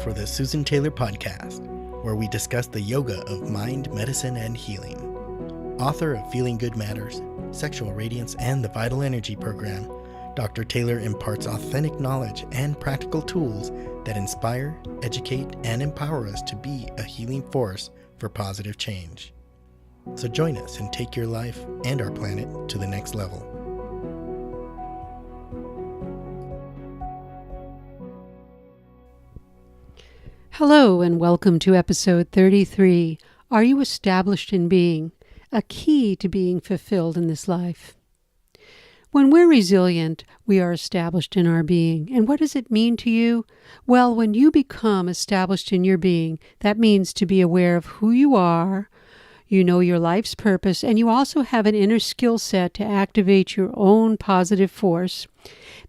for the Susan Taylor Podcast, where we discuss the yoga of mind, medicine, and healing. Author of Feeling Good Matters, Sexual Radiance, and the Vital Energy Program, Dr. Taylor imparts authentic knowledge and practical tools that inspire, educate, and empower us to be a healing force for positive change. So join us and take your life and our planet to the next level. Hello and welcome to episode 33, Are You Established in Being? A Key to Being Fulfilled in This Life. When we're resilient, we are established in our being. And what does it mean to you? Well, when you become established in your being, that means to be aware of who you are, you know your life's purpose, and you also have an inner skill set to activate your own positive force.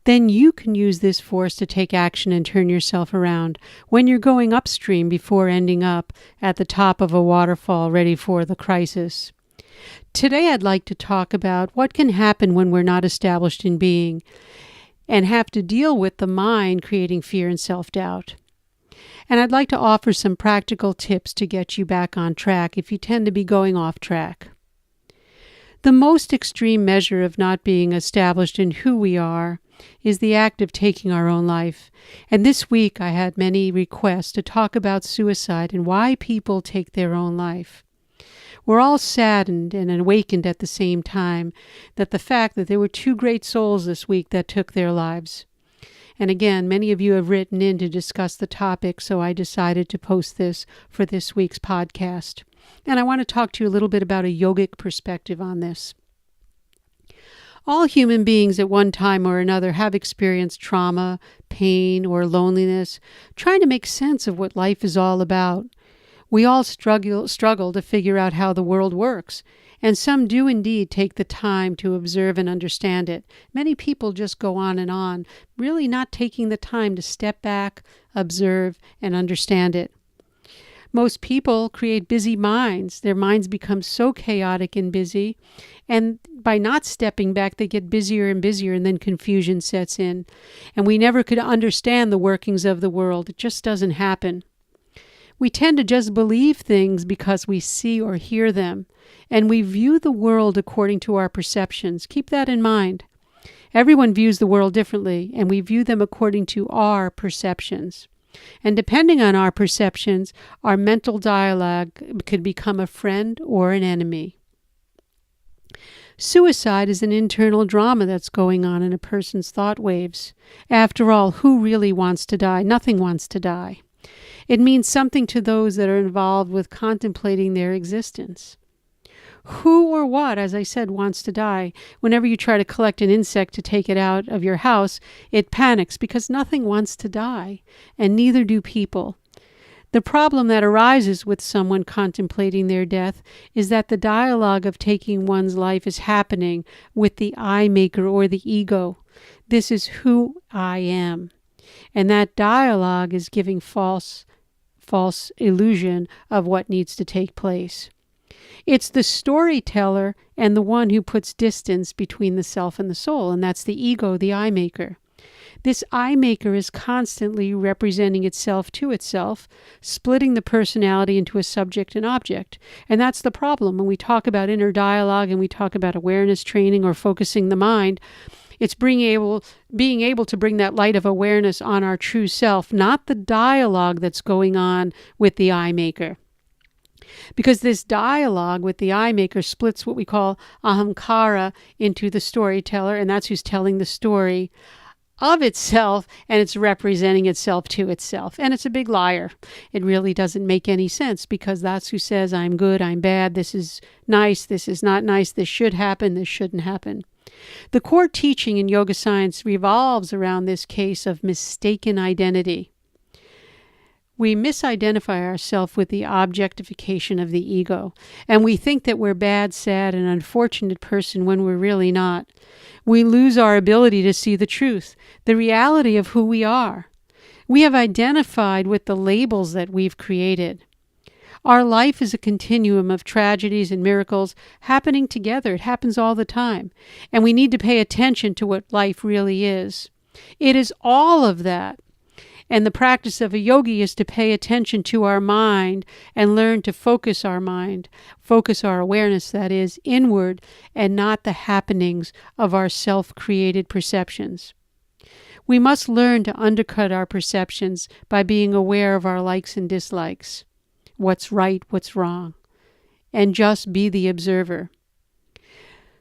Then you can use this force to take action and turn yourself around when you're going upstream before ending up at the top of a waterfall ready for the crisis. Today I'd like to talk about what can happen when we're not established in being and have to deal with the mind creating fear and self-doubt. And I'd like to offer some practical tips to get you back on track if you tend to be going off track. The most extreme measure of not being established in who we are is the act of taking our own life. And this week I had many requests to talk about suicide and why people take their own life. We're all saddened and awakened at the same time that the fact that there were two great souls this week that took their lives. And again, many of you have written in to discuss the topic, so I decided to post this for this week's podcast. And I want to talk to you a little bit about a yogic perspective on this. All human beings at one time or another have experienced trauma, pain, or loneliness, trying to make sense of what life is all about. We all struggle to figure out how the world works, and some do indeed take the time to observe and understand it. Many people just go on, really not taking the time to step back, observe, and understand it. Most people create busy minds. Their minds become so chaotic and busy, and by not stepping back, they get busier and busier, and then confusion sets in. And we never could understand the workings of the world. It just doesn't happen. We tend to just believe things because we see or hear them, and we view the world according to our perceptions. Keep that in mind. Everyone views the world differently, and we view them according to our perceptions. And depending on our perceptions, our mental dialogue could become a friend or an enemy. Suicide is an internal drama that's going on in a person's thought waves. After all, who really wants to die? Nothing wants to die. It means something to those that are involved with contemplating their existence. Who or what, as I said, wants to die? Whenever you try to collect an insect to take it out of your house, it panics because nothing wants to die, and neither do people. The problem that arises with someone contemplating their death is that the dialogue of taking one's life is happening with the I maker or the ego. This is who I am. And that dialogue is giving false illusion of what needs to take place. It's the storyteller and the one who puts distance between the self and the soul, and that's the ego, the I maker. This I maker is constantly representing itself to itself, splitting the personality into a subject and object. And that's the problem. When we talk about inner dialogue and we talk about awareness training or focusing the mind, it's being able to bring that light of awareness on our true self, not the dialogue that's going on with the I maker. Because this dialogue with the I maker splits what we call ahamkara into the storyteller, and that's who's telling the story of itself, and it's representing itself to itself. And it's a big liar. It really doesn't make any sense, because that's who says, I'm good, I'm bad, this is nice, this is not nice, this should happen, this shouldn't happen. The core teaching in yoga science revolves around this case of mistaken identity. We misidentify ourselves with the objectification of the ego, and we think that we're bad, sad, and unfortunate person when we're really not. We lose our ability to see the truth, the reality of who we are. We have identified with the labels that we've created. Our life is a continuum of tragedies and miracles happening together. It happens all the time. And we need to pay attention to what life really is. It is all of that. And the practice of a yogi is to pay attention to our mind and learn to focus our mind, focus our awareness, that is, inward and not the happenings of our self-created perceptions. We must learn to undercut our perceptions by being aware of our likes and dislikes, what's right, what's wrong, and just be the observer.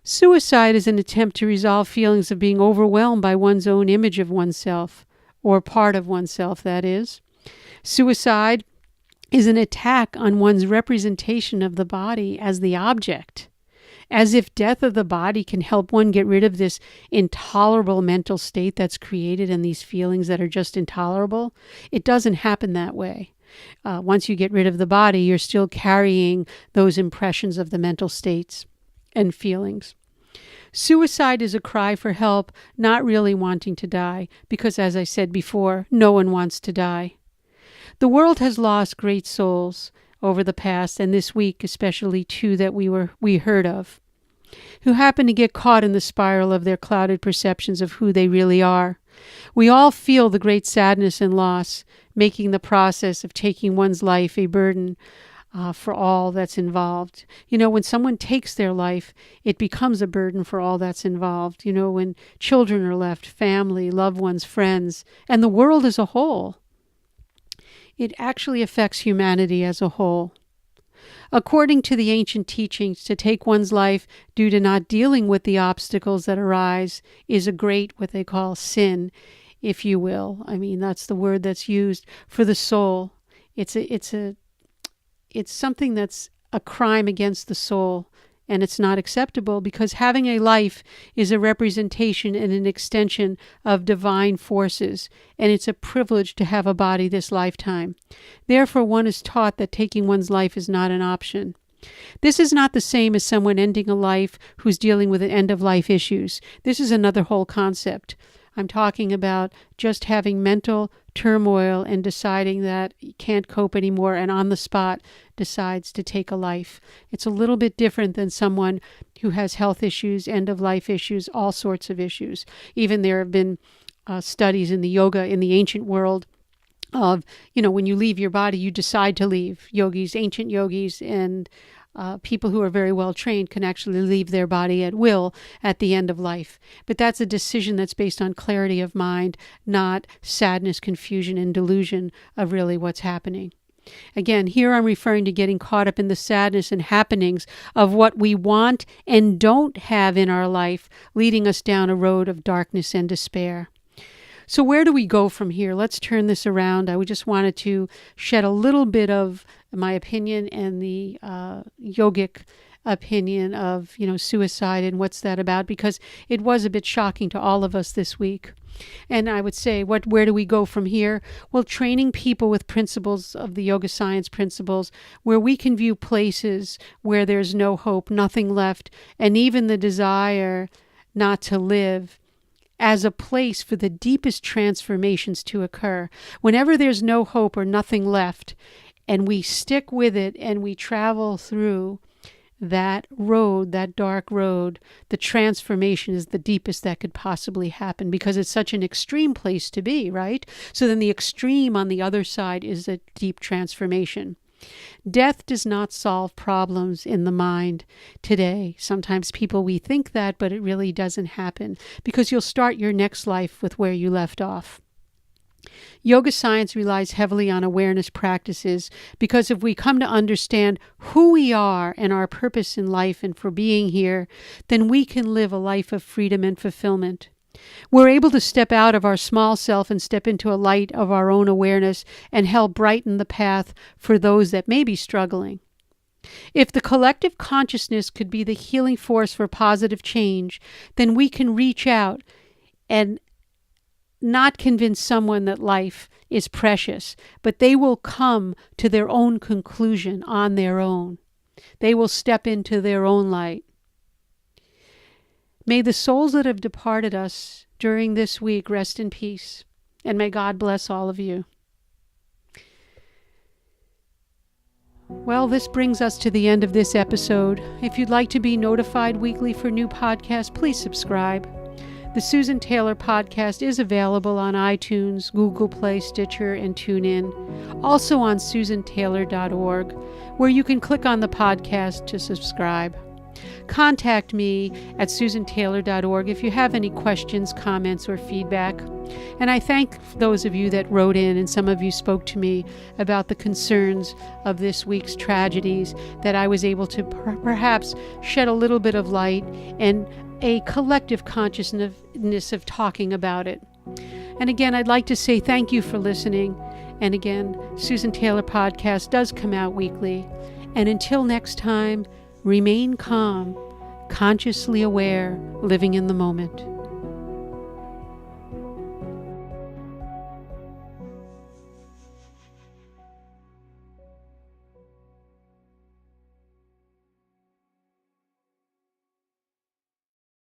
Suicide is an attempt to resolve feelings of being overwhelmed by one's own image of oneself, or part of oneself, that is. Suicide is an attack on one's representation of the body as the object, as if death of the body can help one get rid of this intolerable mental state that's created and these feelings that are just intolerable. It doesn't happen that way. Once you get rid of the body, you're still carrying those impressions of the mental states and feelings. Suicide is a cry for help, not really wanting to die, because as I said before, no one wants to die. The world has lost great souls over the past, and this week especially two that we heard of, who happen to get caught in the spiral of their clouded perceptions of who they really are. We all feel the great sadness and loss, making the process of taking one's life a burden for all that's involved. When someone takes their life, it becomes a burden for all that's involved. When children are left, family, loved ones, friends, and the world as a whole. It actually affects humanity as a whole. According to the ancient teachings, to take one's life due to not dealing with the obstacles that arise is a great, what they call, sin, if you will. That's the word that's used for the soul. It's something that's a crime against the soul, and it's not acceptable because having a life is a representation and an extension of divine forces, and it's a privilege to have a body this lifetime. Therefore, one is taught that taking one's life is not an option. This is not the same as someone ending a life who's dealing with end-of-life issues. This is another whole concept. I'm talking about just having mental turmoil and deciding that you can't cope anymore and on the spot decides to take a life. It's a little bit different than someone who has health issues, end-of-life issues, all sorts of issues. Even there have been studies in the yoga in the ancient world of, when you leave your body, you decide to leave. Yogis, ancient yogis, and people who are very well trained can actually leave their body at will at the end of life. But that's a decision that's based on clarity of mind, not sadness, confusion, and delusion of really what's happening. Again, here I'm referring to getting caught up in the sadness and happenings of what we want and don't have in our life, leading us down a road of darkness and despair. So where do we go from here? Let's turn this around. I just wanted to shed a little bit of my opinion and the yogic opinion of, suicide and what's that about, because it was a bit shocking to all of us this week. And I would say, where do we go from here? Well, training people with principles of the yoga science principles, where we can view places where there's no hope, nothing left, and even the desire not to live as a place for the deepest transformations to occur. Whenever there's no hope or nothing left, and we stick with it and we travel through that road, that dark road, the transformation is the deepest that could possibly happen because it's such an extreme place to be, right? So then the extreme on the other side is a deep transformation. Death does not solve problems in the mind today. Sometimes we think that, but it really doesn't happen because you'll start your next life with where you left off. Yoga science relies heavily on awareness practices because if we come to understand who we are and our purpose in life and for being here, then we can live a life of freedom and fulfillment. We're able to step out of our small self and step into a light of our own awareness and help brighten the path for those that may be struggling. If the collective consciousness could be the healing force for positive change, then we can reach out and not convince someone that life is precious, but they will come to their own conclusion on their own. They will step into their own light. May the souls that have departed us during this week rest in peace, and may God bless all of you. Well, this brings us to the end of this episode. If you'd like to be notified weekly for new podcasts, please subscribe. The Susan Taylor Podcast is available on iTunes, Google Play, Stitcher, and TuneIn. Also on susantaylor.org, where you can click on the podcast to subscribe. Contact me at susantaylor.org if you have any questions, comments, or feedback. And I thank those of you that wrote in, and some of you spoke to me about the concerns of this week's tragedies, that I was able to perhaps shed a little bit of light and a collective consciousness of talking about it. And again, I'd like to say thank you for listening. And again, Susan Taylor Podcast does come out weekly. And until next time, remain calm, consciously aware, living in the moment.